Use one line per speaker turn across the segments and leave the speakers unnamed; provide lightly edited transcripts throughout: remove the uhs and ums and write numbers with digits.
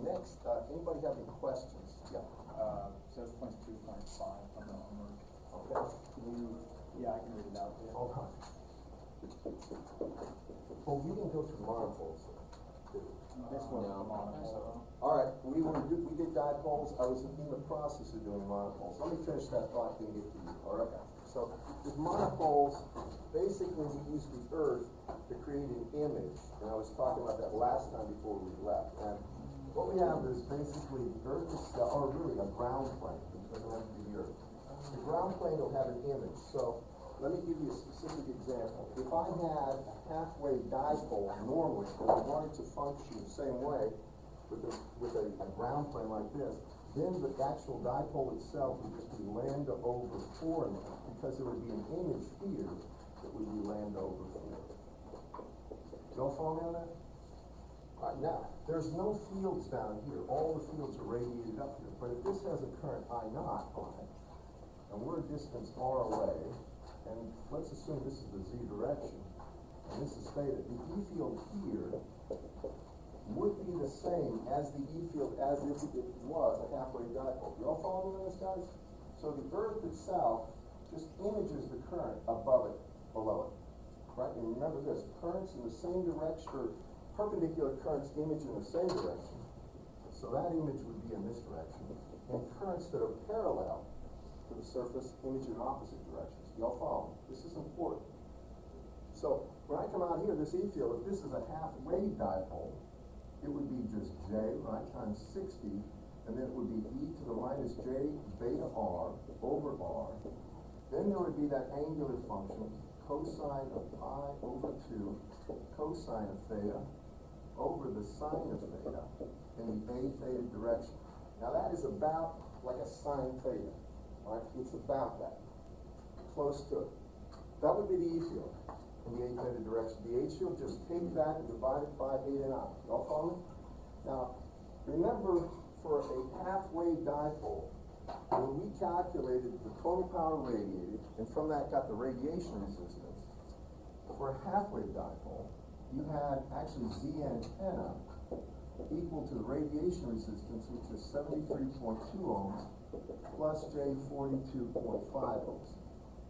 next, anybody have any questions? Yeah.
So it's 0.2.5 on the homework.
Okay.
Can you, yeah, I can read it out here.
Hold on. Well, we didn't go through monopoles.
This one, come on.
All right, we did dipoles. I was in the process of doing monopoles. Let me finish that thought, then get to you. All right. So with monopoles, basically we use the Earth to create an image, and I was talking about that last time before we left. And what we have is basically the Earth itself, or really a ground plane. It doesn't have to be the Earth. The ground plane will have an image. So let me give you a specific example. If I had a halfway dipole normally, and I wanted to function the same way with a ground plane like this, then the actual dipole itself would just be lambda over 4 now, because there would be an image here that would be lambda over 4. Y'all follow me on that? All right, now, there's no fields down here. All the fields are radiated up here. But if this has a current I naught on it, and we're a distance r away, and let's assume this is the z direction, and this is theta, the E field here would be the same as the E field as if it was a halfway dipole. You all follow me on this, guys? So the Earth itself just images the current above it, below it, right? And remember this, currents in the same direction, or perpendicular currents image in the same direction. So that image would be in this direction. And currents that are parallel to the surface image in opposite directions. Y'all follow me? This is important. So when I come out here, this E field, if this is a halfway dipole, it would be just J, right, times 60, and then it would be E to the minus J beta R over R. Then there would be that angular function, cosine of pi over 2, cosine of theta, over the sine of theta, in the A theta direction. Now that is about like a sine theta, right? It's about that, close to it. That would be the E field in the A theta direction. The H field, just take that and divide it by 8 and 9. Y'all follow me? Now, remember, for a halfway dipole, when we calculated the total power radiated, and from that got the radiation resistance, for a halfway dipole, you had actually Z antenna equal to the radiation resistance, which is 73.2 ohms plus J 42.5 ohms.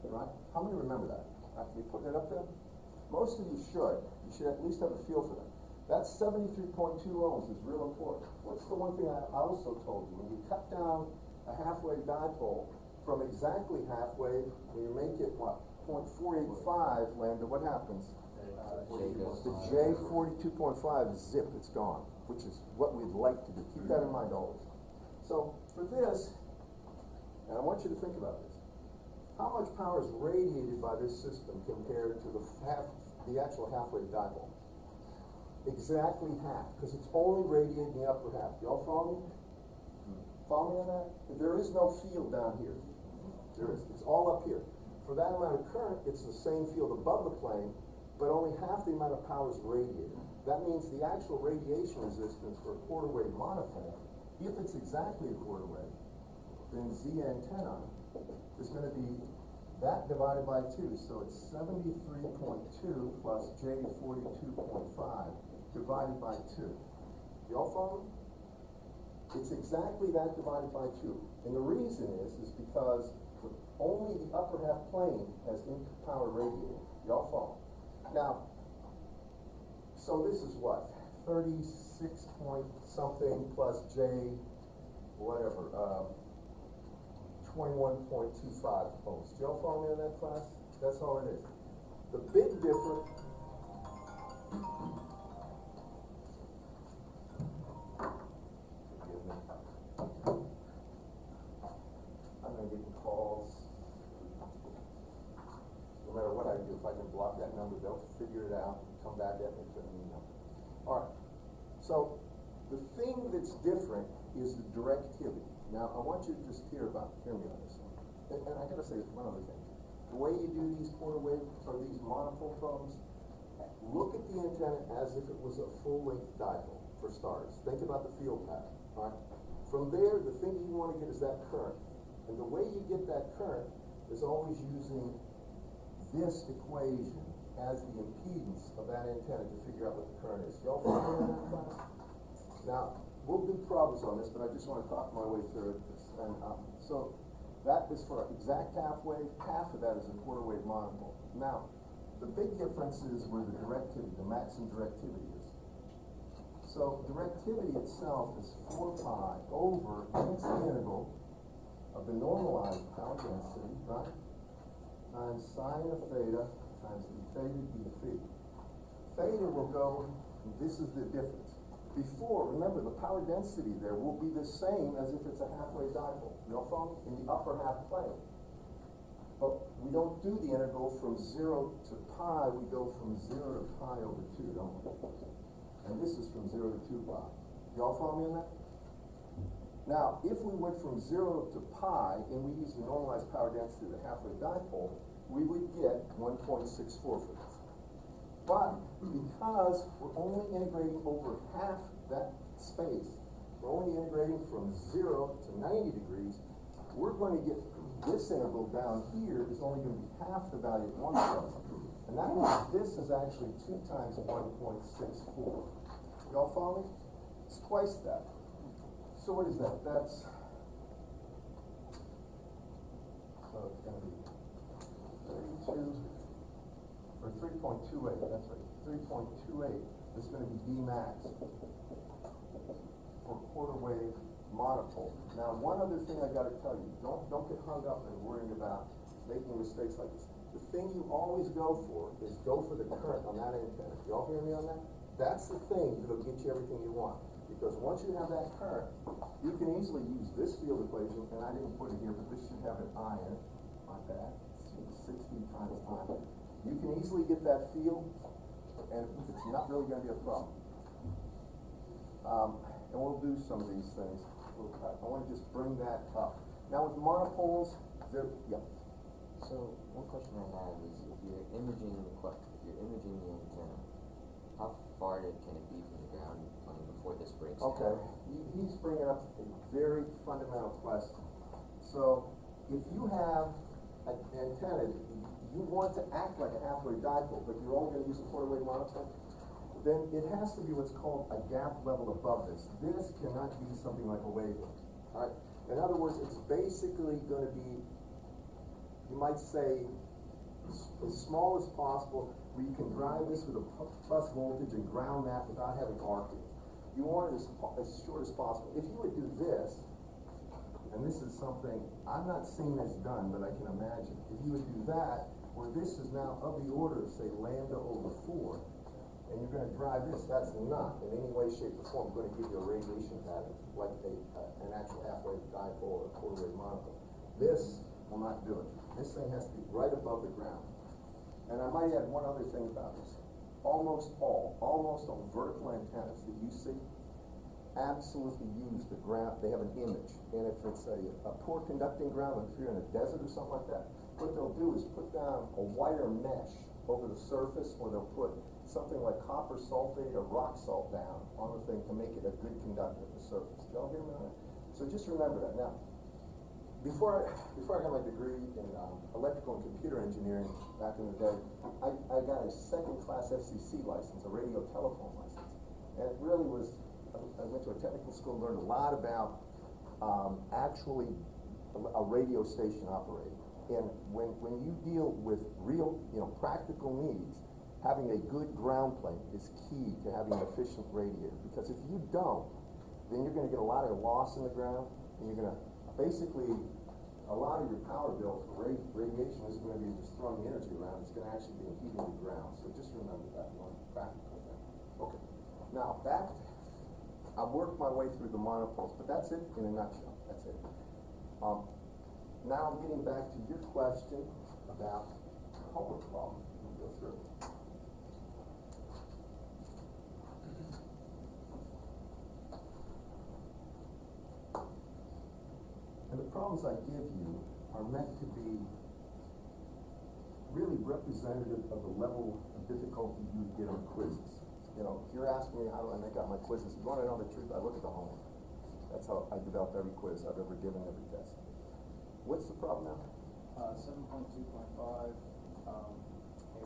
Right? How many remember that? Can we put that up there? Most of you should. You should at least have a feel for that. That 73.2 ohms is real important. What's the one thing I also told you? When you cut down a halfway dipole from exactly halfway, when you make it, what, 0.485 lambda, what happens? The J 42.5 is zip, it's gone, which is what we'd like to do. Keep that in mind always. So for this, and I want you to think about this, how much power is radiated by this system compared to the actual halfway dipole? Exactly half, because it's only radiating the upper half. Y'all follow me? Follow me on that? There is no field down here. There is. It's all up here. For that amount of current, it's the same field above the plane, but only half the amount of power is radiated. That means the actual radiation resistance for a quarter wave monopole, if it's exactly a quarter wave, then Z antenna is going to be that divided by 2. So it's 73.2 plus J 42.5 divided by 2. Y'all follow me? It's exactly that divided by 2. And the reason is because only the upper half plane has power radiating. Y'all follow? Now, so this is what? 36 point something plus J, whatever, 21.25 ohms. Do y'all follow me on that, class? That's all it is. The big difference. Forgive me. I'm going to get the calls. No matter what I do, if I can block that number, they'll figure it out and come back at me for an email. All right. So the thing that's different is the directivity. Now, I want you to just hear me on this one. And I gotta say one other thing. The way you do these quarter wave or these monopole probes, look at the antenna as if it was a full-length dipole, for starters. Think about the field pattern, right? From there, the thing you want to get is that current. And the way you get that current is always using this equation as the impedance of that antenna to figure out what the current is. Y'all follow that, class? Now, we'll do problems on this, but I just wanna talk my way through it. And, so, that is for exact half wave, half of that is a quarter wave monopole. Now, the big difference is where the directivity, the maximum directivity is. So, directivity itself is 4 pi over, and it's the integral of the normalized power density, right? Times sine of theta times d theta d phi. Theta will go, this is the difference. Before, remember, the power density there will be the same as if it's a halfway dipole. You know, from in the upper half plane. But we don't do the integral from 0 to pi, we go from 0 to pi over 2, don't we? And this is from 0 to 2 pi. Y'all follow me on that? Now, if we went from 0 to pi, and we use the normalized power density of the halfway dipole, we would get 1.64 for this. But because we're only integrating over half that space, we're only integrating from 0 to 90 degrees, we're going to get this integral down here is only going to be half the value at 1 plus. And that means this is actually 2 times 1.64. Y'all follow me? It's twice that. So what is that? That's, so it's going to be 32. Or 3.28, that's right, 3.28 is going to be D max for quarter wave monopole. Now, one other thing I got to tell you, don't get hung up and worrying about making mistakes like this. The thing you always go for is go for the current on that antenna. Y'all hear me on that? That's the thing that'll get you everything you want. Because once you have that current, you can easily use this field equation, and I didn't put it here, but this should have an I in it. My bad. 60 times I. You can easily get that field, and it's not really going to be a problem. And we'll do some of these things. I want to just bring that up. Now with monopoles, yeah.
So one question I have is, if you're imaging the antenna, how far can it be from the ground before this breaks down?
Okay, he's bringing up a very fundamental question. So if you have an antenna, you want to act like a halfway dipole, but you're only going to use a quarter wave monopole, then it has to be what's called a gap level above this. This cannot be something like a wavelength. All right. In other words, it's basically going to be, you might say, as small as possible, where you can drive this with a plus voltage and ground that without having arcing. You want it as short as possible. If you would do this, and this is something I'm not seeing this done, but I can imagine. If you would do that, where this is now of the order of, say, lambda over 4, and you're going to drive this, that's not in any way, shape, or form going to give you a radiation pattern like an actual half-wave dipole or quarter-wave monopole. This will not do it. This thing has to be right above the ground. And I might add one other thing about this. Almost all vertical antennas that you see absolutely use the ground. They have an image. And if it's a poor conducting ground, like if you're in a desert or something like that, what they'll do is put down a wire mesh over the surface, or they'll put something like copper sulfate or rock salt down on the thing to make it a good conductor at the surface. Did y'all hear me on that? So just remember that. Now, before I got my degree in electrical and computer engineering back in the day, I got a second-class FCC license, a radio telephone license. And it really was, I went to a technical school, learned a lot about actually a radio station operating. And when you deal with real, practical needs, having a good ground plane is key to having an efficient radiator. Because if you don't, then you're going to get a lot of loss in the ground, and you're going to basically, a lot of your power bill for radiation isn't going to be just throwing the energy around. It's going to actually be heating the ground. So just remember that one practical thing. Okay. Now I've worked my way through the monopoles, but that's it in a nutshell. That's it. Now I'm getting back to your question about the homework problem. We'll go through. And the problems I give you are meant to be really representative of the level of difficulty you would get on quizzes. If you're asking me how do I make out my quizzes, you want to know the truth, I look at the homework. That's how I develop every quiz I've ever given, every test. What's the problem now?
7.2.5, a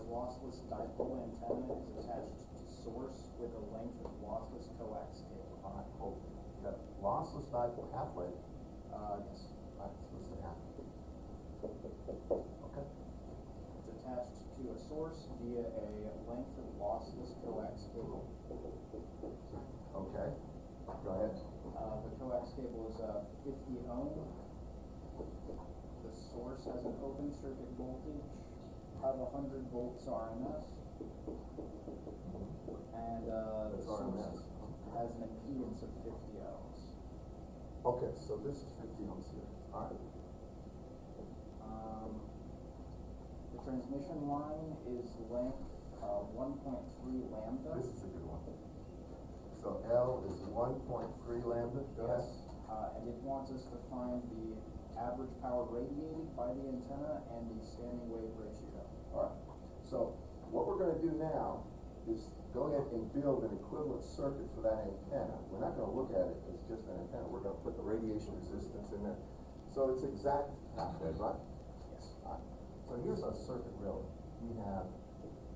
lossless dipole antenna is attached to source with a length of lossless coax cable.
Okay. You got lossless dipole, half wave,
Yes.
right, so let's say half. Okay,
It's attached to a source via a length of lossless coax cable.
okay, go ahead.
The coax cable is 50 ohm. The source has an open circuit voltage of 100 volts RMS. And the
That's
source
RMS.
has an impedance of 50 ohms.
Okay, so this is 50 ohms here, all right.
The transmission line is length 1.3 lambda.
This is a good one. So L is 1.3 lambda, go ahead.
Yes, and it wants us to find the average power radiated by the antenna and the standing wave ratio.
All right, so what we're gonna do now is go ahead and build an equivalent circuit for that antenna. We're not gonna look at it as just an antenna, we're gonna put the radiation resistance in there. So it's exact half wave, right?
Yes.
All right. So here's our circuit really. We have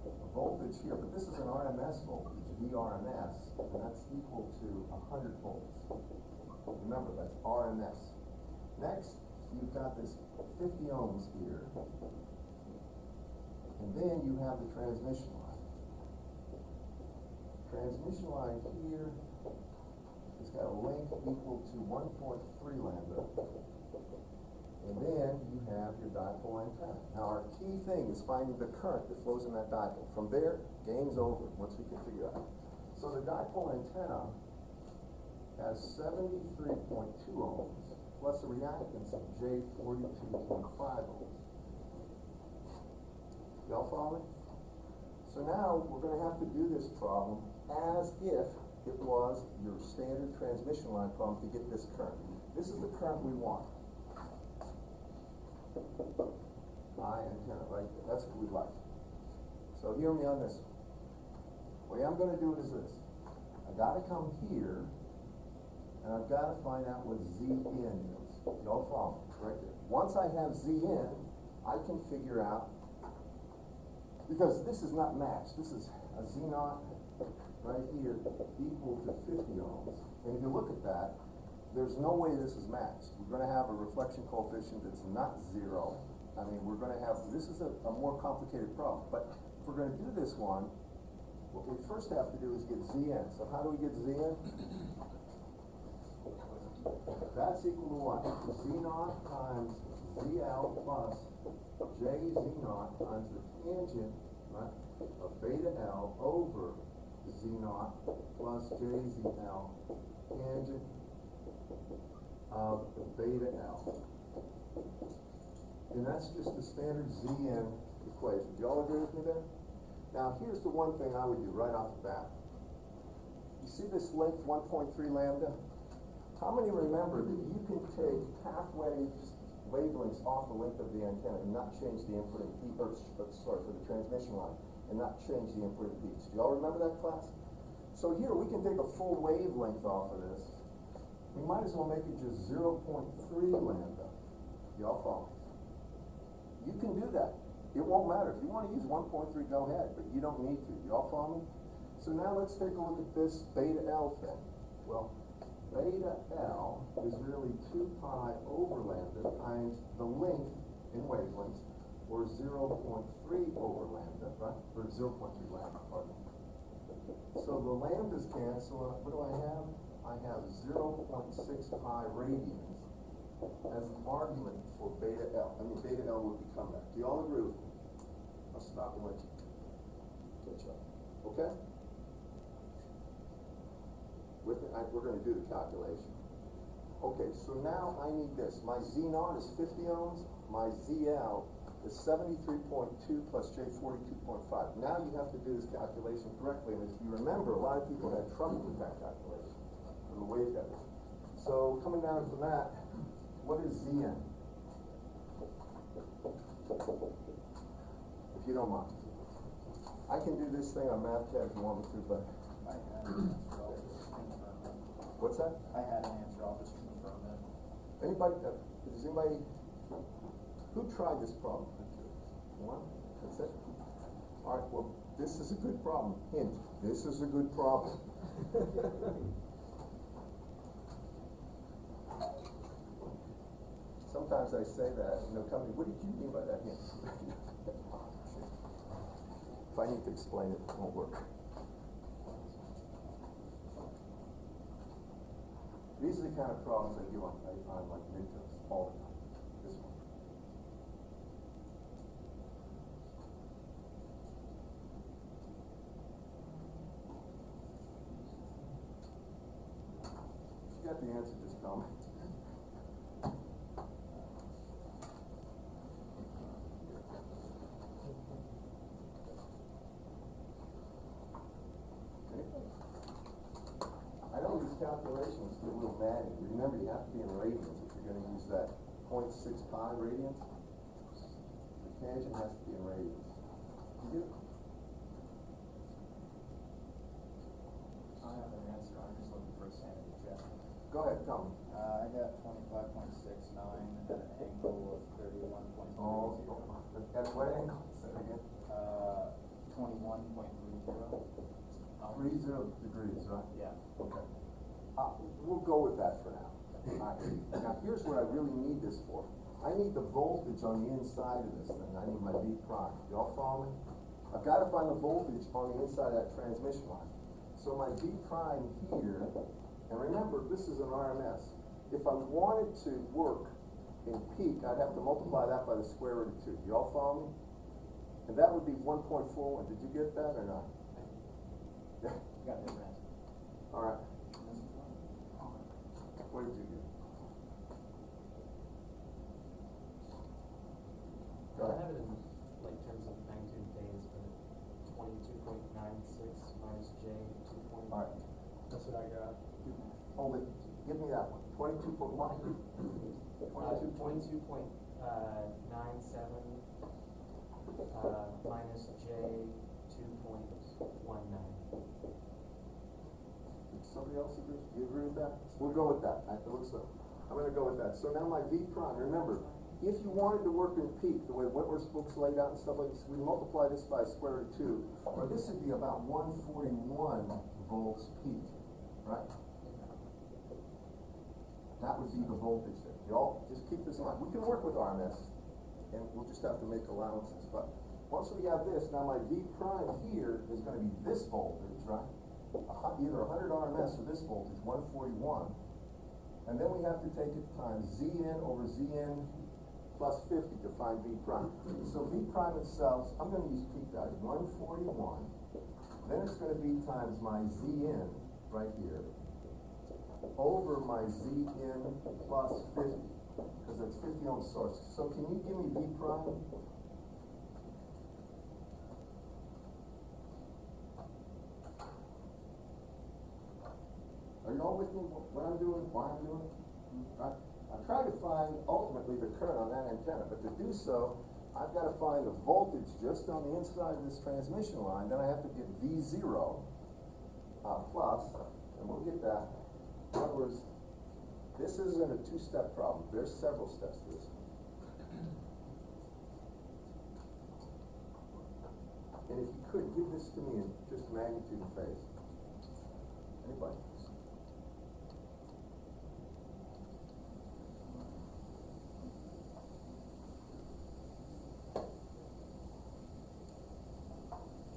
a voltage here, but this is an RMS voltage, VRMS, and that's equal to 100 volts. Remember, that's RMS. Next, you've got this 50 ohms here. And then you have the transmission line. Transmission line here has got a length equal to 1.3 lambda. And then you have your dipole antenna. Now our key thing is finding the current that flows in that dipole. From there, game's over, once we can figure out. So the dipole antenna has 73.2 ohms plus a reactance of J42.5 ohms. Y'all follow me? So now we're gonna have to do this problem as if it was your standard transmission line problem to get this current. This is the current we want. High antenna right there, that's what we like. So hear me on this. The way I'm gonna do it is this. I gotta come here, and I've gotta find out what Zn is. Y'all follow me, right there. Once I have Zn, I can figure out, because this is not matched, this is a Z0 right here equal to 50 ohms. And if you look at that, there's no way this is matched. We're gonna have a reflection coefficient that's not zero. I mean, we're gonna have, this is a more complicated problem. But if we're gonna do this one, what we first have to do is get Zn. So how do we get Zn? That's equal to what? Z0 times ZL plus JZ0 times the tangent, right, of beta L over Z0 plus JZL tangent of beta L. And that's just the standard Zn equation. Do y'all agree with me there? Now here's the one thing I would do right off the bat. You see this length 1.3 lambda? How many remember that you can take half wavelengths off the length of the antenna and not change the input impedance, for the transmission line, and not change the input impedance? Do y'all remember that class? So here we can take a full wavelength off of this. We might as well make it just 0.3 lambda. Y'all follow? You can do that. It won't matter. If you want to use 1.3, go ahead, but you don't need to. Y'all follow me? So now let's take a look at this beta L thing. Well, beta L is really 2 pi over lambda times the length in wavelengths, or 0.3 over lambda, right? Or 0.3 lambda, pardon. So the lambdas cancel. What do I have? I have 0.6 pi radians as an argument for beta L. I mean, beta L would become that. Do you all agree with me? I'll stop and let you catch up. Okay? We're going to do the calculation. Okay, so now I need this. My Z0 is 50 ohms. My ZL is 73.2 plus J42.5. Now you have to do this calculation correctly. And if you remember, a lot of people had trouble with that calculation for the wave depth. So coming down from that, what is Zn? If you don't mind. I can do this thing on MathCAD if you want me to, but
I had an answer, I'll just confirm it.
what's that?
I had an answer, I'll just confirm it.
Anybody, does anybody, who tried this problem? One? That's it? All right, well, this is a good problem. Hint, this is a good problem. I say that, and they'll come to me, what did you mean by that? If I need to explain it, it won't work. These are the kind of problems I do on like midterms all the time. This one. If you got the answer, just tell me. I know these calculations get a little mad. Remember, you have to be in radians if you're going to use that 0.65 radians. The tangent has to be in radians. You do?
I have an answer, I'm just looking for a sanity check.
Go ahead, tell me.
I got 25.69 at an angle of 31.30.
Oh, at what angle? Say it again.
21.30.
30 degrees, right?
Yeah.
Okay. We'll go with that for now. Now, here's what I really need this for. I need the voltage on the inside of this thing. I need my V prime. Y'all follow me? I've got to find the voltage on the inside of that transmission line. So my V prime here, and remember, this is an RMS. If I wanted to work in peak, I'd have to multiply that by the square root of 2. Y'all follow me? And that would be 1.41. Did you get that or not? Yeah.
Got this answer.
All right. What did you get? Go
I
ahead.
have it in like terms of magnitude phase, but 22.96 minus J 2.
All right.
That's what I got.
Hold it. Give me that one. 22.1.
22.97 minus J 2.19.
Somebody else agree? You agree with that? We'll go with that. It looks like I'm going to go with that. So now my V prime. Remember, if you wanted to work in peak, the way Whitworth's books laid out and stuff like this, we multiply this by square root of 2, or this would be about 141 volts peak, right? That would be the voltage there. Y'all just keep this in mind. We can work with RMS, and we'll just have to make allowances. But once we have this, now my V prime here is going to be this voltage, right? Either 100 RMS or this voltage, 141. And then we have to take it times Zn over Zn plus 50 to find V prime. So V prime itself, I'm going to use peak value, 141. Then it's going to be times my Zn right here over my Zn plus 50, because it's 50 ohm source. So can you give me V prime? Are you all with me, what I'm doing, why I'm doing it? Right? I'm trying to find, ultimately, the current on that antenna, but to do so, I've got to find the voltage just on the inside of this transmission line, then I have to get V0 plus, and we'll get that. In other words, this isn't a two-step problem, there's several steps to this. And if you could, give this to me in just magnitude and phase. Anybody?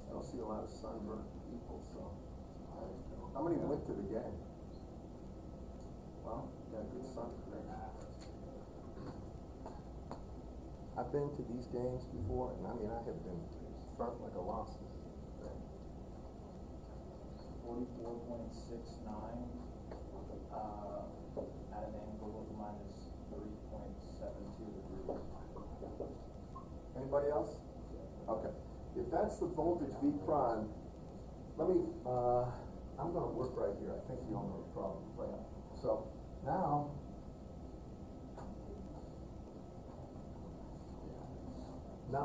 I don't see a lot of sunburned people, so. How many went to the game? Well, got good sun today. I've been to these games before, and I mean, I have been burnt like a lobster.
44.69 at an angle of minus 3.72 degrees.
Anybody else? Okay. If that's the voltage V prime, let me, I'm going to work right here. I think you all know the problem. Right? So now,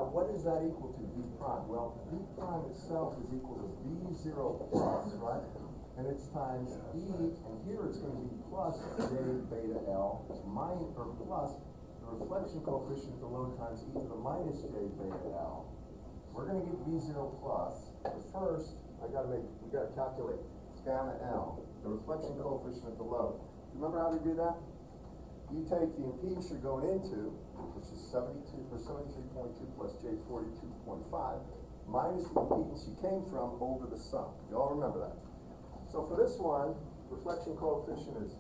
what is that equal to, V prime? Well, V prime itself is equal to V0 plus, right? And it's times E, and here it's going to be plus J beta L, or plus the reflection coefficient of the load times E to the minus J beta L. We're going to get V0 plus, but first, we got to calculate gamma L, the reflection coefficient of the load. Remember how to do that? you take the impedance you're going into, which is 72, or 73.2 plus J 42.5, minus the impedance you came from over the sum. You all remember that? So for this one, reflection coefficient is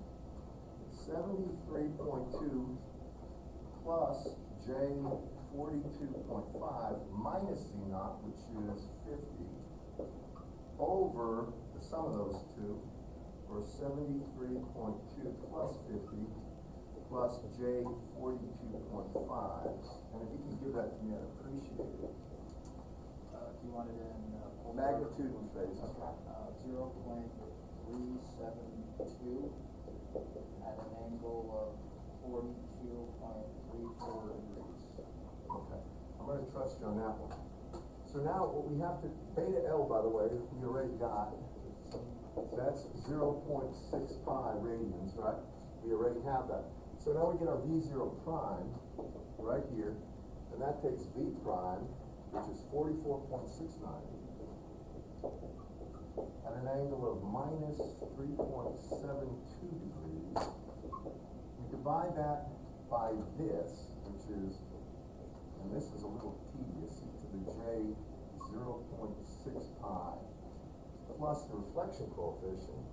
73.2 plus J 42.5 minus Z naught, which is 50, over the sum of those two, or 73.2 plus 50 plus J 42.5. And if you can give that to me, I'd appreciate it.
Do you want it in,
Magnitude and phase.
0.372 at an angle of 42.34 degrees.
Okay, I'm gonna trust you on that one. So now what we have to, beta L, by the way, we already got, that's 0.6 pi radians, right? We already have that. So now we get our V0 prime right here, and that takes V prime, which is 44.69, at an angle of minus 3.72 degrees. We divide that by this, which is, and this is a little tedious, e to the J 0.6 pi, plus the reflection coefficient,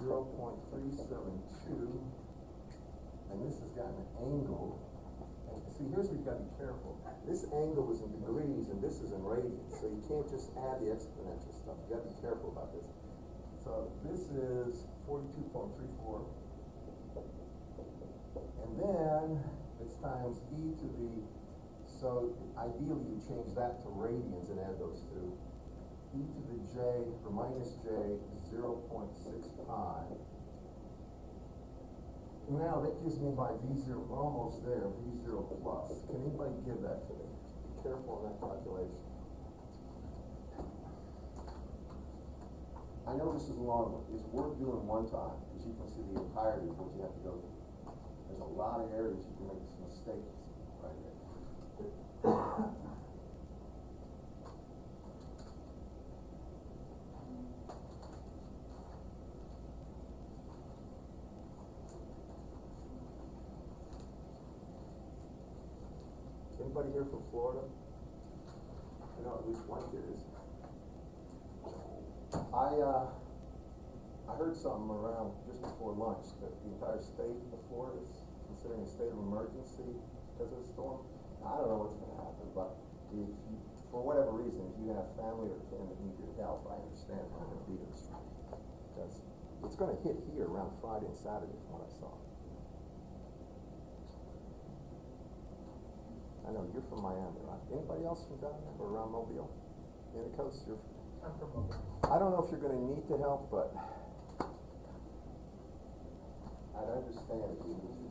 0.372, and this has got an angle. And see, here's where you gotta be careful. This angle is in degrees and this is in radians, so you can't just add the exponential stuff. You gotta be careful about this. So this is 42.34, and then it's times e to the, so ideally you change that to radians and add those two. E to the J, or minus J, 0.6 pi. Now that gives me my V0, we're almost there, V0 plus. Can anybody give that to me? Be careful on that calculation. I know this is a long one. It's worth doing one time, because you can see the entirety of what you have to go through. There's a lot of areas you can make some mistakes right there. Anybody here from Florida? I know at least one here is. I heard something around just before lunch that the entire state of Florida is considering a state of emergency because of the storm. I don't know what's gonna happen, but if you, for whatever reason, if you have family or kin that need your help, I understand how to be this. Because it's gonna hit here around Friday and Saturday from what I saw. I know you're from Miami, right? Anybody else from down there or around Mobile? Near the coast?
I'm from Mobile.
I don't know if you're gonna need the help, but I'd understand if you need it.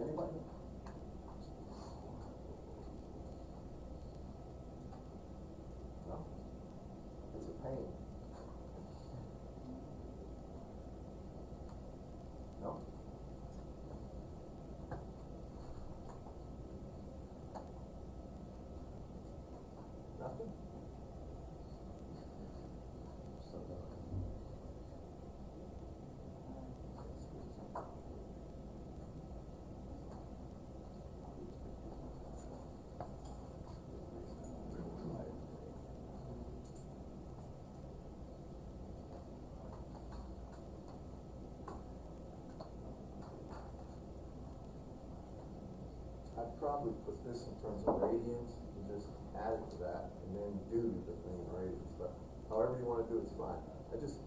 Anybody? No? It's a pain. No? Nothing? So I'd probably put this in terms of radians and just add it to that and then do the thing in radians, but however you wanna do it's fine. I just.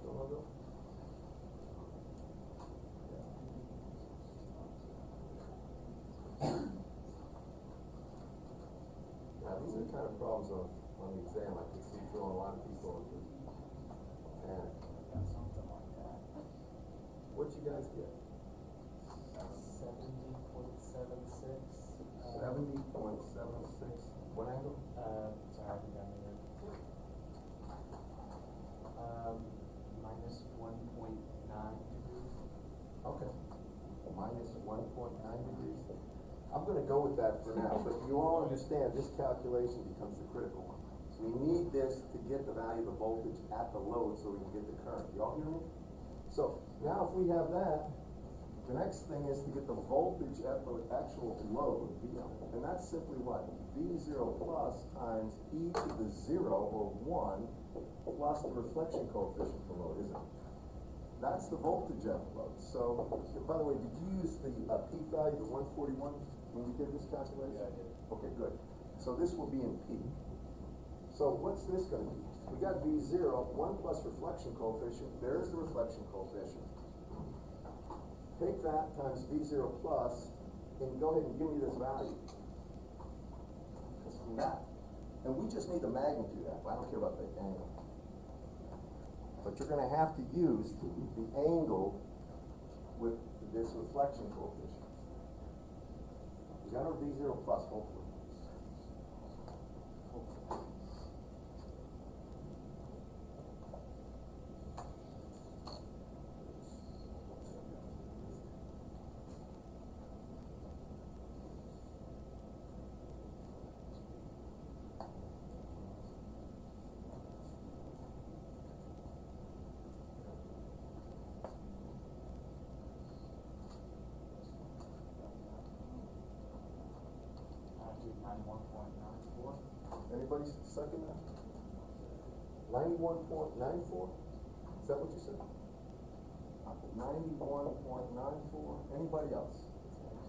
Still no go? Now, these are the kind of problems on the exam I can see throwing a lot of people into panic.
Got something like that.
What'd you guys get?
70.76.
70.76, what angle?
Sorry, I think I made it. Minus 1.9 degrees.
Okay. Minus 1.9 degrees. I'm gonna go with that for now, but you all understand this calculation becomes the critical one. We need this to get the value of the voltage at the load so we can get the current. Y'all hear me? So now if we have that, the next thing is to get the voltage at the actual load, V, and that's simply what? V0 plus times e to the 0 or 1 plus the reflection coefficient for load, isn't it? That's the voltage at the load. So, by the way, did you use the peak value, the 141, when you did this calculation?
Yeah, I did.
Okay, good. So this will be in peak. So what's this gonna be? We got V0, 1 plus reflection coefficient, there's the reflection coefficient. Take that times V0 plus, and go ahead and give me this value. Because from that, and we just need the magnitude of that, I don't care about the angle. But you're gonna have to use the angle with this reflection coefficient. We got our V0 plus, hopefully. Anybody second that? 91.94? Is that what you said? 91.94? Anybody else?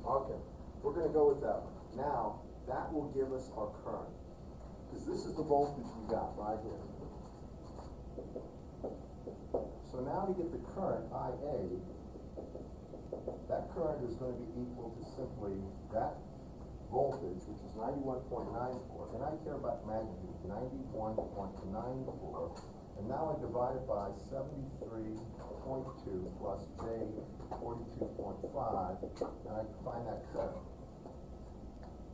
Okay, we're gonna go with that one. Now, that will give us our current. Because this is the voltage we got right here. So now to get the current, IA, that current is gonna be equal to simply that voltage, which is 91.94, and I care about magnitude, 91.94, and now I divide it by 73.2 plus J 42.5, and I find that current.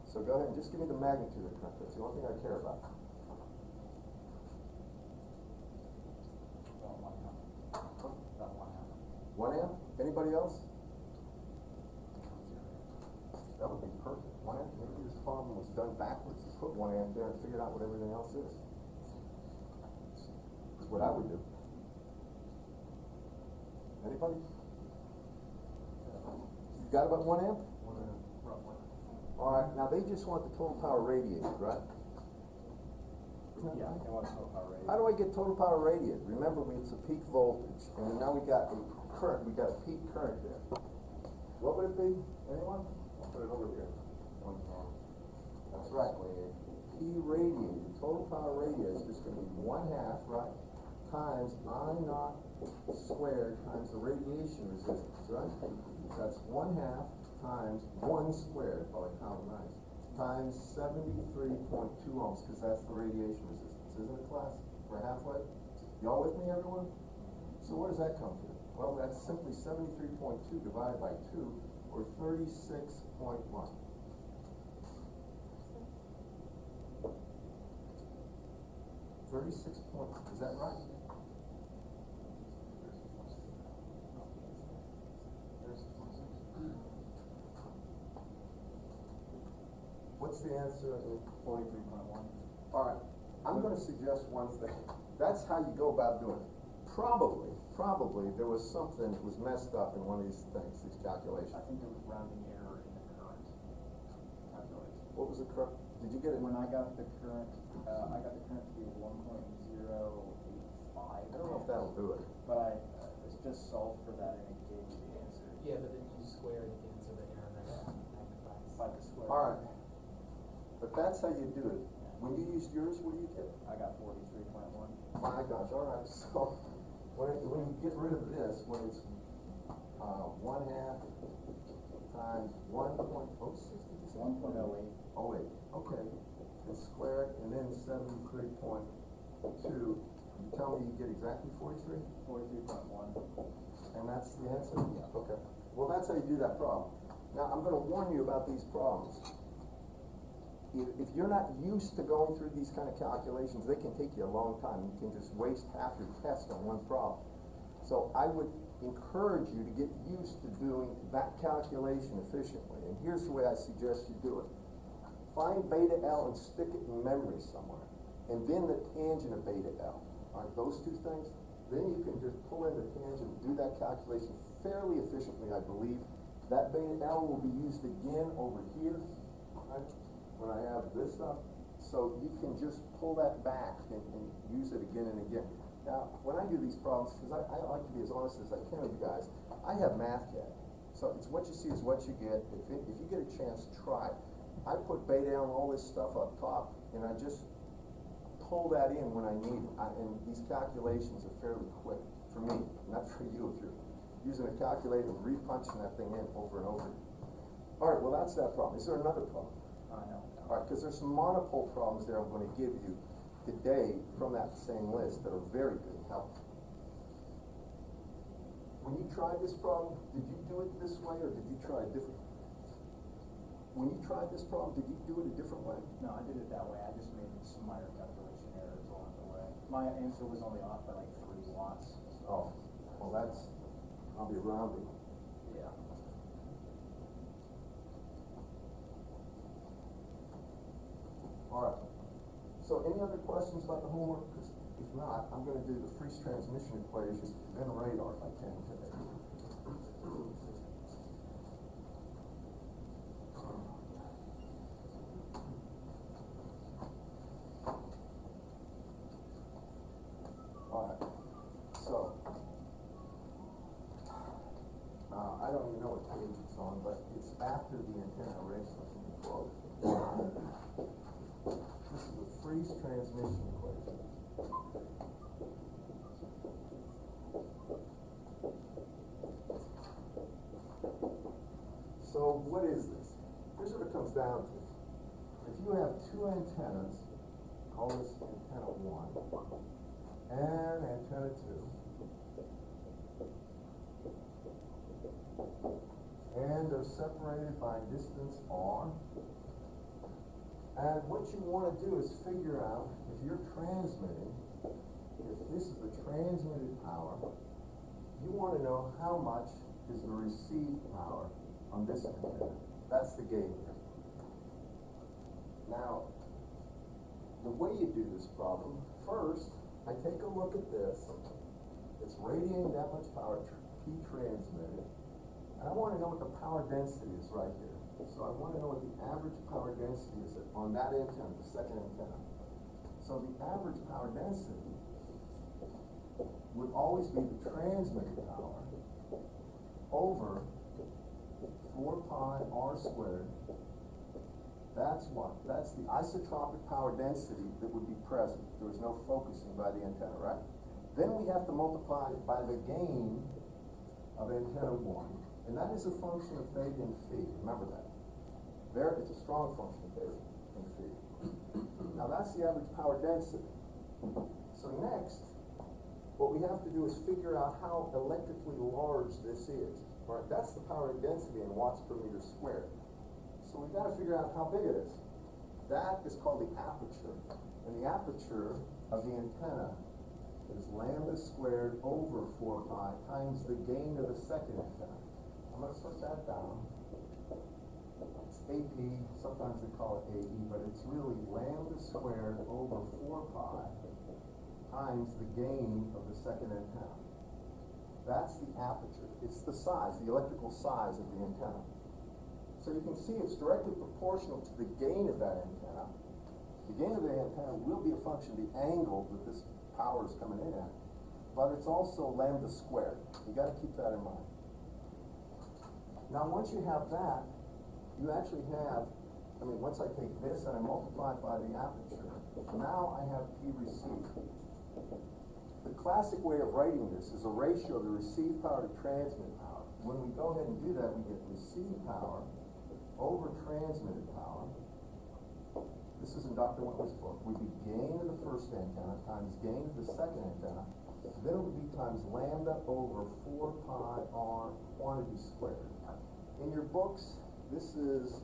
So go ahead and just give me the magnitude of the current. That's the only thing I care about.
About 1 amp.
1 amp? Anybody else? That would be perfect. 1 amp, maybe this problem was done backwards. You put 1 amp there and figured out what everything else is. That's what I would do. Anybody? You got about 1 amp?
1 amp, roughly.
All right, now they just want the total power radiated, right? Isn't that
Yeah,
right?
they want total power rating.
How do I get total power radiated? Remember, it's a peak voltage, and now we got a current, we got a peak current there. What would it be? Anyone? I'll put it over here.
1/2.
That's right.
Squared.
P radiated, total power radius is gonna be 1/2, right, times I naught squared times the radiation resistance, right? That's 1/2 times 1 squared, probably nice, times 73.2 ohms, because that's the radiation resistance, isn't it, class? For halfway? Y'all with me, everyone? So what does that come to? Well, that's simply 73.2 divided by 2, or 36.1. 36 point, is that right? What's the answer?
43.1.
All right, I'm gonna suggest one thing. That's how you go about doing it. Probably, there was something that was messed up in one of these things, these calculations.
I think there was rounding error in the current calculation.
What was the current? Did you get it?
When I got the current, I got the current to be 1.085.
I don't know if that'll do it.
But it's just solved for that and it gave me the answer.
Yeah, but then you square it again, so the error magnifies.
By the square.
All right, but that's how you do it. When you used yours, what do you get?
I got 43.1.
My gosh, all right, so when you get rid of this, when it's 1/2 times 1.060,
1.08.
Oh wait, okay, and square it, and then 73.2, you tell me you get exactly 43?
43.1.
And that's the answer? Yeah. Okay, well, that's how you do that problem. Now, I'm gonna warn you about these problems. If you're not used to going through these kind of calculations, they can take you a long time. You can just waste half your test on one problem. So I would encourage you to get used to doing that calculation efficiently. And here's the way I suggest you do it. Find beta L and stick it in memory somewhere. and then the tangent of beta L. Alright, those two things, then you can just pull in the tangent, do that calculation fairly efficiently, I believe. That beta L will be used again over here, right, when I have this stuff. So you can just pull that back and use it again and again. Now, when I do these problems, because I like to be as honest as I can with you guys, I have math cat. So it's what you see is what you get. If you get a chance, try it. I put beta L and all this stuff up top, and I just pull that in when I need it. And these calculations are fairly quick for me, not for you if you're using a calculator and repunching that thing in over and over. All right, well, that's that problem. Is there another problem?
No.
All right, because there's some monopole problems there I'm going to give you today from that same list that are very good help. When you tried this problem, did you do it this way or did you try a different? When you tried this problem, did you do it a different way?
No, I did it that way. I just made some minor calculation errors along the way. My answer was only off by like 3 watts.
Oh, well, I'll be rounding.
Yeah.
All right. So any other questions about the homework? 'Cause if not, I'm going to do the Friese transmission equation and radar if I can today. All right. So I don't even know what page it's on, but it's after the antenna array, so let me close. This is the Friese transmission equation. So what is this? Here's what it comes down to. If you have two antennas, call this antenna 1 and antenna 2, and they're separated by distance r. And what you want to do is figure out if you're transmitting, if this is the transmitted power, you want to know how much is the received power on this antenna. That's the gain here. Now, the way you do this problem, first, I take a look at this. It's radiating that much power, P transmitted. And I want to know what the power density is right here. So I want to know what the average power density is on that antenna, the second antenna. So the average power density would always be the transmitted power over 4 pi r squared. That's what? That's the isotropic power density that would be present. There was no focusing by the antenna, right? Then we have to multiply it by the gain of antenna 1. And that is a function of theta and phi. Remember that. There, it's a strong function of theta and phi. Now that's the average power density. So next, what we have to do is figure out how electrically large this is. All right, that's the power density in watts per meter squared. So we've got to figure out how big it is. That is called the aperture. And the aperture of the antenna is lambda squared over 4 pi times the gain of the second antenna. I'm going to put that down. It's AP, sometimes they call it AE, but it's really lambda squared over 4 pi times the gain of the second antenna. That's the aperture. It's the size, the electrical size of the antenna. So you can see it's directly proportional to the gain of that antenna. The gain of the antenna will be a function of the angle that this power is coming in at, but it's also lambda squared. You got to keep that in mind. Now, once you have that, you actually have, once I take this and I multiply it by the aperture, now I have P received. The classic way of writing this is a ratio of the received power to transmit power. When we go ahead and do that, we get received power over transmitted power. This is in Dr. Whitler's book. Would be gain of the first antenna times gain of the second antenna. Then it would be times lambda over 4 pi r quantity squared. In your books, this is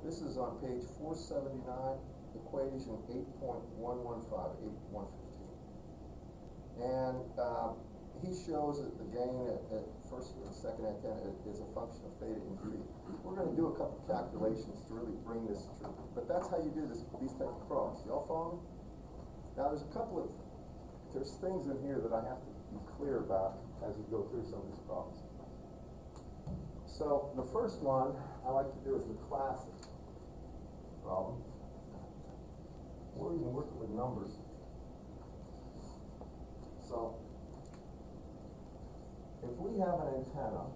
this is on page 479, equation equation 8.115. And, he shows that the gain at first and second antenna is a function of theta in phi. We're gonna do a couple calculations to really bring this true, but that's how you do this, these type of problems. Y'all follow me? Now, there's things in here that I have to be clear about as we go through some of these problems. So, the first one I like to do is the classic problem. We're even working with numbers. So, if we have an antenna,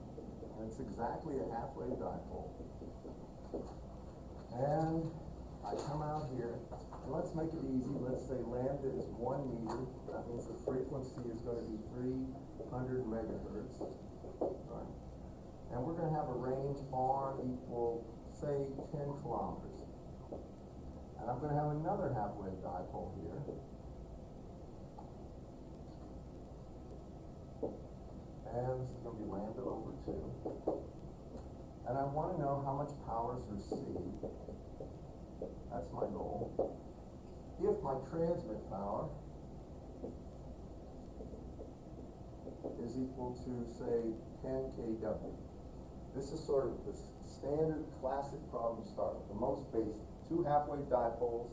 and it's exactly a halfway dipole, and I come out here, and let's make it easy, let's say lambda is 1 meter, that means the frequency is gonna be 300 megahertz, right? And we're gonna have a range R equal, say, 10 kilometers. And I'm gonna have another halfway dipole here. And this is going to be lambda over 2. And I want to know how much power is received. That's my goal. If my transmit power is equal to, say, 10 kW. This is sort of the standard classic problem start with, the most basic. 2 halfway dipoles,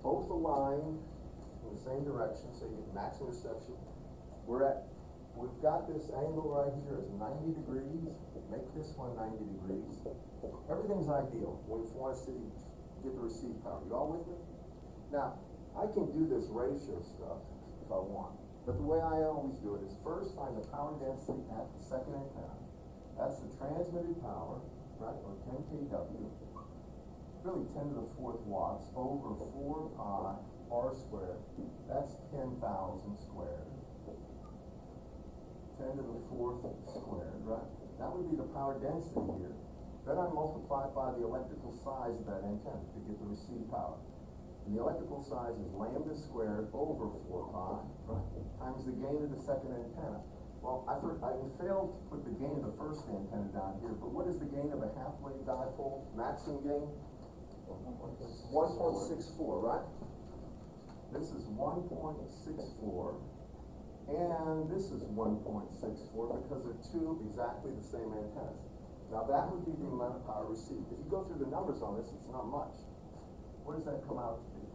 both aligned in the same direction, so you get max interception. We've got this angle right here is 90 degrees. Make this one 90 degrees. Everything's ideal when you want to get the receive power. You all with me? Now, I can do this ratio stuff if I want. But the way I always do it is first find the power density at the second antenna. That's the transmitted power, right, or 10 kW. Really 10 to the 4th watts over 4 pi r squared. That's 10,000 squared. 10 to the 4th squared, right? That would be the power density here. Then I multiply it by the electrical size of that antenna to get the receive power. And the electrical size is lambda squared over 4 pi, right, times the gain of the second antenna. Well, I failed to put the gain of the first antenna down here, but what is the gain of a halfway dipole? Maximum gain? 1.64, right? This is 1.64. And this is 1.64 because they're two exactly the same antennas. Now that would be the amount of power received. If you go through the numbers on this, it's not much. What does that come out to be?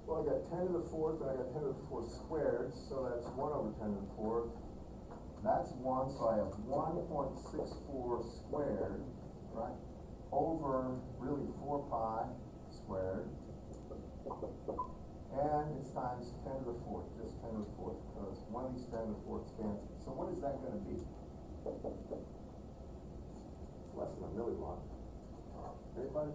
Well, I got 10 to the 4th and I got 10 to the 4th squared, so that's 1 over 10 to the 4th. That's 1, so I have 1.64 squared, right, over really 4 pi squared. And it's times 10 to the 4th, just 10 to the 4th, because one of these 10 to the 4ths cancels. So what is that going to be? It's less than a milliwatt. Anybody?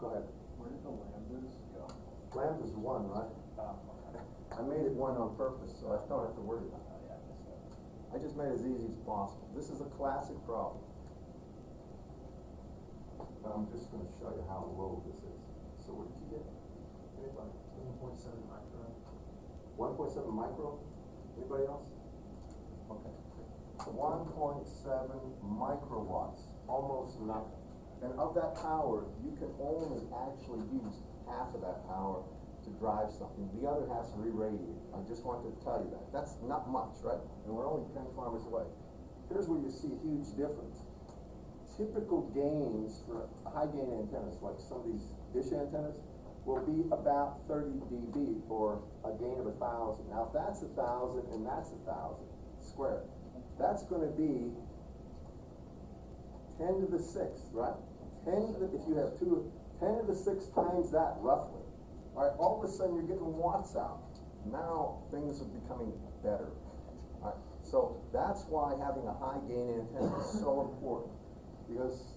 Go ahead.
Where did the lambdas go?
Lambda's 1, right? I made it 1 on purpose, so I don't have to worry about it.
Oh, yeah, I missed that.
I just made it as easy as possible. This is a classic problem. I'm just going to show you how low this is. So what did you get? Anybody?
1.7 micro.
1.7 micro? Anybody else? Okay. 1.7 microwatts. Almost nothing. And of that power, you can only actually use half of that power to drive something. The other has to re-radiate. I just wanted to tell you that. That's not much, right? And we're only 10 kilometers away. Here's where you see a huge difference. Typical gains for high gain antennas, like some of these dish antennas, will be about 30 dB or a gain of 1,000. Now if that's 1,000 and that's 1,000 squared, that's going to be 10 to the 6th, right? 10 to the, if you have 10 to the 6th times that roughly. All right, all of a sudden you're getting watts out. Now things are becoming better. All right, so that's why having a high gain antenna is so important. Because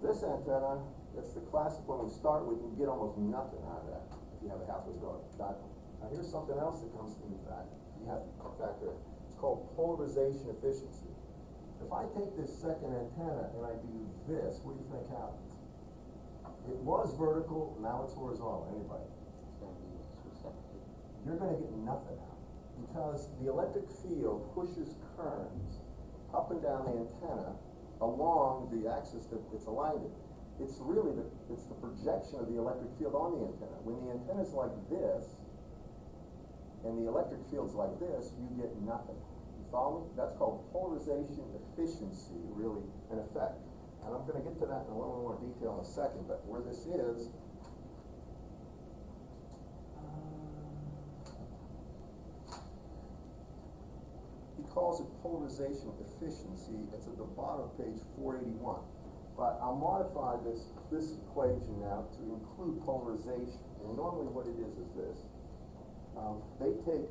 this antenna, it's the classic one we start with, you get almost nothing out of that if you have a halfway dipole. Now here's something else that comes into fact. You have to factor in. It's called polarization efficiency. If I take this second antenna and I do this, what do you think happens? It was vertical, now it's horizontal. Anybody?
It's gonna be receptive.
You're gonna get nothing out. Because the electric field pushes currents up and down the antenna along the axis that it's aligned in. It's really it's the projection of the electric field on the antenna. When the antenna's like this, and the electric field's like this, you get nothing. You follow me? That's called polarization efficiency, really, an effect. And I'm gonna get to that in a little more detail in a second, but where this is, he calls it polarization efficiency. It's at the bottom of page 481. But I'll modify this equation now to include polarization. And normally what it is this. They take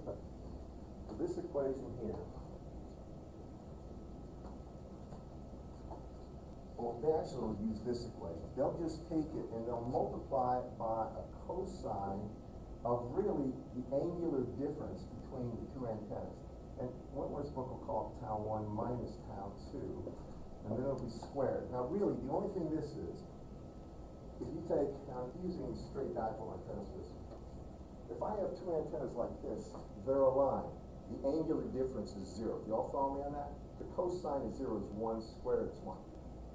this equation here. Well, they actually will use this equation. They'll just take it and they'll multiply it by a cosine of really the angular difference between the two antennas. And Wentworth's book will call it tau 1 minus tau 2. And then it'll be squared. Now really, the only thing this is, if you take, now I'm using straight dipole antennas for this. If I have two antennas like this, they're aligned. The angular difference is 0. Do y'all follow me on that? The cosine of 0 is 1, squared is 1.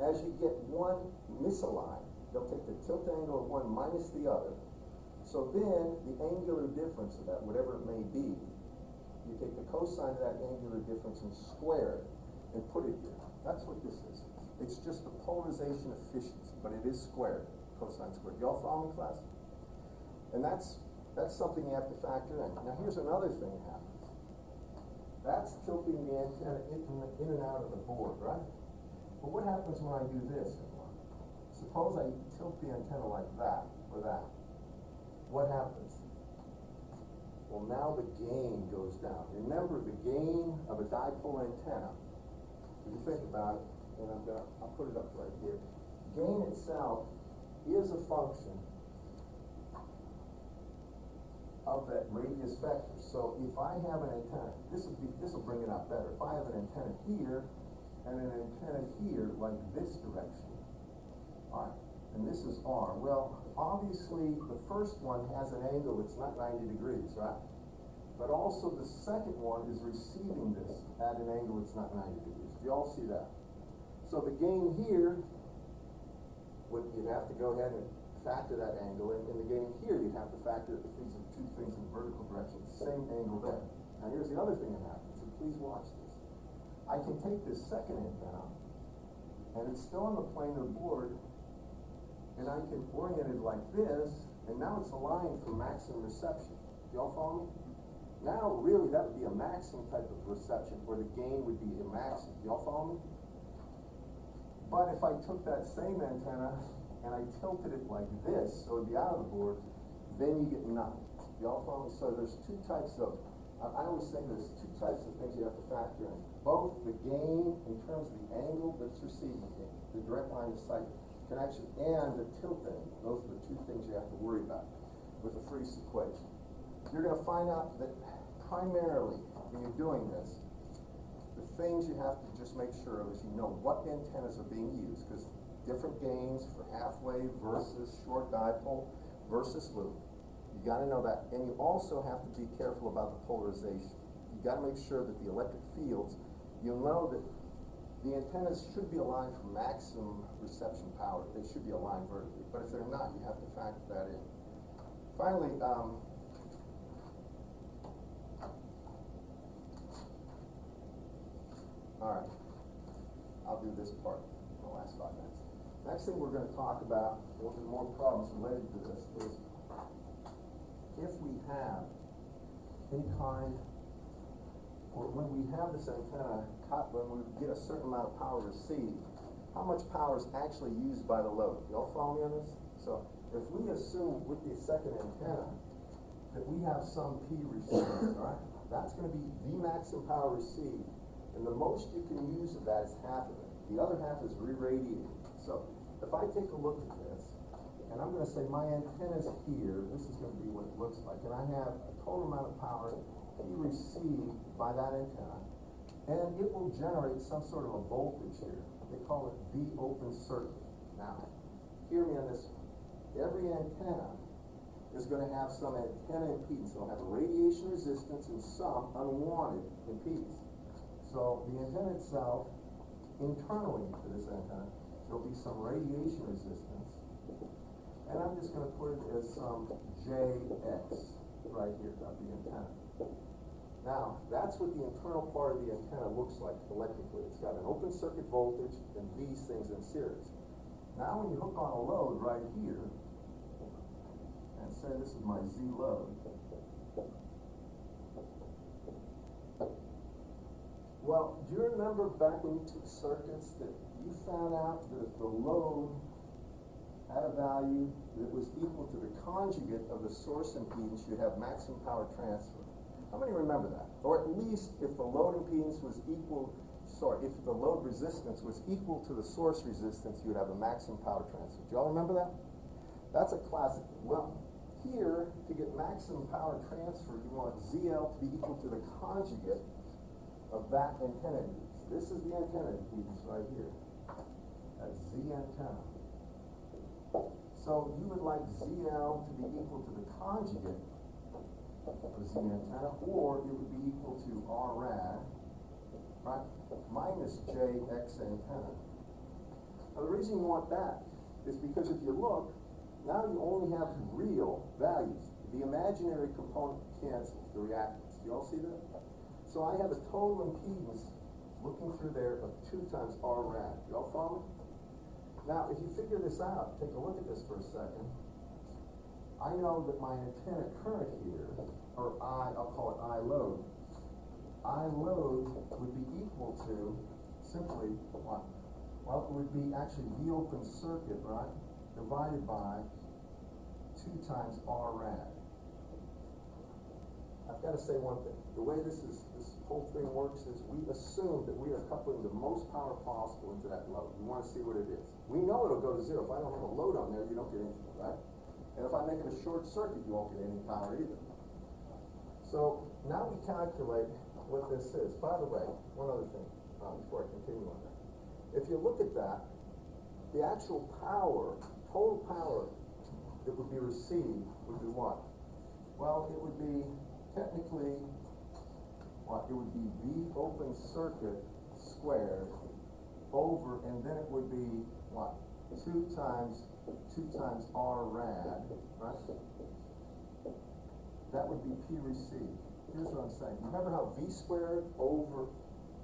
As you get one misaligned, they'll take the tilt angle of one minus the other. So then, the angular difference of that, whatever it may be, you take the cosine of that angular difference and square it and put it here. That's what this is. It's just the polarization efficiency, but it is squared, cosine squared. Y'all follow me, class? And that's something you have to factor in. Now here's another thing that happens. That's tilting the antenna in and out of the board, right? But what happens when I do this? Suppose I tilt the antenna like that, or that. What happens? Well, now the gain goes down. Remember, the gain of a dipole antenna, if you think about it, and I'll put it up right here. Gain itself is a function of that radius vector. So if I have an antenna, this will bring it out better. If I have an antenna here and an antenna here, like this direction, all right, and this is R. Well, obviously the first one has an angle that's not 90 degrees, right? But also the second one is receiving this at an angle that's not 90 degrees. Do you all see that? So the gain here, you'd have to go ahead and factor that angle, and the gain here you'd have to factor if these are two things in vertical direction, same angle there. Now here's the other thing that happens, and please watch this. I can take this second antenna, and it's still on the plane of the board, and I can orient it like this, and now it's aligned for maximum reception. Do y'all follow me? Now really that would be a maximum type of reception, where the gain would be a maximum. Do y'all follow me? But if I took that same antenna and I tilted it like this, so it'd be out of the board, then you get nothing. Y'all follow me? So there's two types of, I always say there's two types of things you have to factor in. Both the gain in terms of the angle that's receiving it, the direct line of sight connection, and the tilt angle. Those are the two things you have to worry about with the Friis equation. You're going to find out that primarily when you're doing this, the things you have to just make sure of is you know what antennas are being used, because different gains for half-wave versus short dipole versus loop. You got to know that, and you also have to be careful about the polarization. You got to make sure that the electric fields, you'll know that the antennas should be aligned for maximum reception power. They should be aligned vertically, but if they're not, you have to factor that in. Finally, all right, I'll do this part in the last 5 minutes. Next thing we're going to talk about, there'll be more problems related to this, is if we have any kind, or when we have this antenna cut, when we get a certain amount of power received, how much power is actually used by the load? Y'all follow me on this? So if we assume with the second antenna that we have some P received, all right, that's going to be the maximum power received. And the most you can use of that is half of it. The other half is re-radiated. So if I take a look at this, and I'm going to say my antenna's here, this is going to be what it looks like, and I have a total amount of power P received by that antenna, and it will generate some sort of a voltage here. They call it V open circuit. Now, hear me on this one. Every antenna is going to have some antenna impedance. It'll have a radiation resistance and some unwanted impedance. So the antenna itself, internally to this antenna, there'll be some radiation resistance. And I'm just gonna put it as some JX right here of the antenna. Now, that's what the internal part of the antenna looks like electrically. It's got an open circuit voltage and these things in series. Now when you hook on a load right here, and say this is my Z load, well, do you remember back when you took circuits that you found out that if the load had a value that was equal to the conjugate of the source impedance, you'd have maximum power transfer? How many remember that? Or at least if the load impedance was equal, if the load resistance was equal to the source resistance, you'd have a maximum power transfer. Do y'all remember that? That's a classic. Well, here, to get maximum power transfer, you want ZL to be equal to the conjugate of that antenna impedance. This is the antenna impedance right here. That's Z antenna. So you would like ZL to be equal to the conjugate of Z antenna, or it would be equal to R rad, right, minus JX antenna. Now the reason you want that is because if you look, now you only have real values. The imaginary component cancels, the reactance. Do you all see that? So I have a total impedance looking through there of 2 times R rad. Do you all follow me? Now, if you figure this out, take a look at this for a second. I know that my antenna current here, or I'll call it I load. I load would be equal to simply what? Well, it would be actually V open circuit, right, divided by 2 times R rad. I've got to say one thing. The way this whole thing works is we assume that we are coupling the most power possible into that load. We want to see what it is. We know it'll go to 0. If I don't have a load on there, you don't get anything, right? And if I make it a short circuit, you won't get any power either. So now we calculate what this is. By the way, one other thing before I continue on that. If you look at that, the actual power, total power that would be received would be what? Well, it would be technically what? It would be V open circuit squared over, and then it would be what? 2 times R rad, right? That would be P received. Here's what I'm saying. Remember how V squared over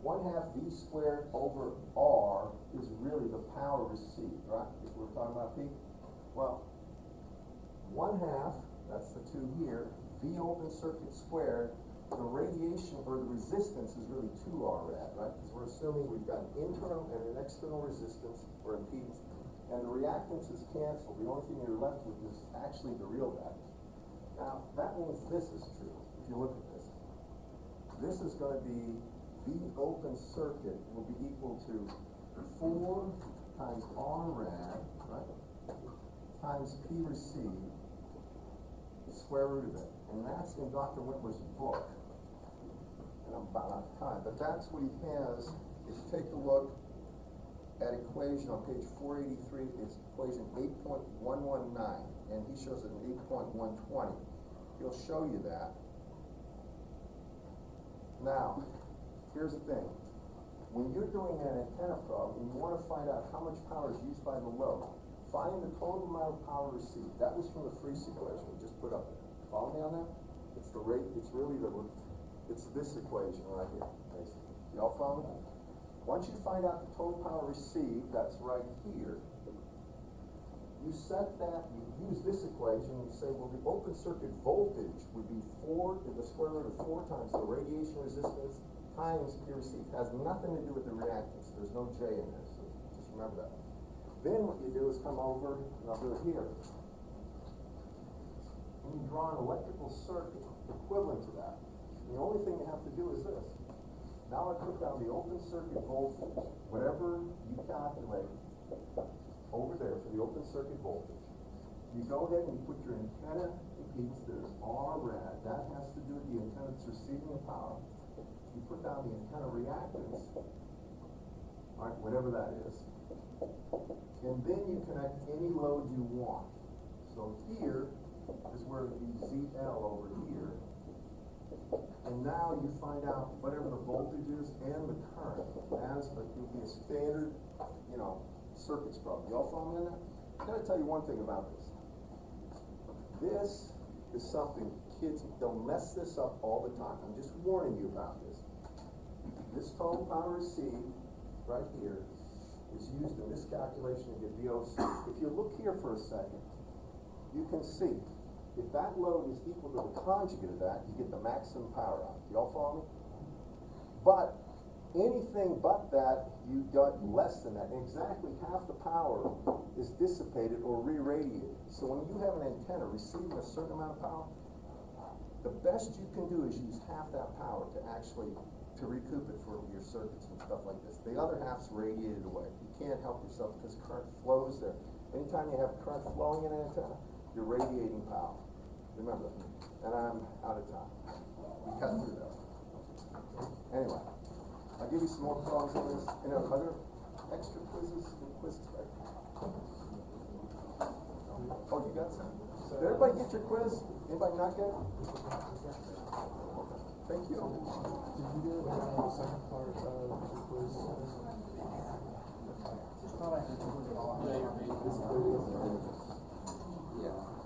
1/2 V squared over R is really the power received, right? If we're talking about P. Well, 1/2, that's the 2 here, V open circuit squared, the radiation or the resistance is really 2 R rad, right? Because we're assuming we've got an internal and an external resistance or impedance, and the reactance is canceled. The only thing you're left with is actually the real value. Now, that means this is true. If you look at this, this is going to be V open circuit will be equal to 4 times R rad, right, times P received, square root of it. And that's in Dr. Whitmer's book. And I'm about out of time, but that's what he has. If you take a look at equation on page 483, it's equation 8.119, and he shows it in 8.120. He'll show you that. Now, here's the thing. When you're doing an antenna probe and you want to find out how much power is used by the load, find the total amount of power received. That was from the Freese equation we just put up there. Follow me on that? It's the rate, it's this equation right here, basically. Y'all follow me? Once you find out the total power received, that's right here, you set that, you use this equation, you say, well, the open circuit voltage would be 4 to the square root of 4 times the radiation resistance times P received. Has nothing to do with the reactance. There's no J in there, so just remember that. Then what you do is come over, and I'll do it here. And you draw an electrical circuit equivalent to that. And the only thing you have to do is this. Now I put down the open circuit voltage, whatever you calculate over there for the open circuit voltage. You go ahead and you put your antenna impedance, there's R rad, that has to do with the antenna that's receiving the power. You put down the antenna reactance, right, whatever that is, and then you connect any load you want. So here is where the ZL over here And now you find out whatever the voltage is and the current as a, it'll be a standard, you know, circuit strobe. Y'all follow me on that? I gotta tell you one thing about this. This is something, kids, they'll mess this up all the time. I'm just warning you about this. This total power received, right here, is used in this calculation to get VOC. If you look here for a second, you can see, if that load is equal to the conjugate of that, you get the maximum power out. Y'all follow me? But anything but that, you got less than that. And exactly half the power is dissipated or re-radiated. So when you have an antenna receiving a certain amount of power, the best you can do is use half that power to actually, to recoup it for your circuits and stuff like this. The other half's radiated away. You can't help yourself because current flows there. Anytime you have current flowing in an antenna, you're radiating power. Remember, and I'm out of time. We cut through that. Anyway, I'll give you some more problems on this. Any other extra quizzes? Any quizzes back there? Oh, you got some? Did everybody get your quiz? Anybody not get it? Thank you.
Did you do the second part of the quiz?
Just thought I could include it all.
Yeah.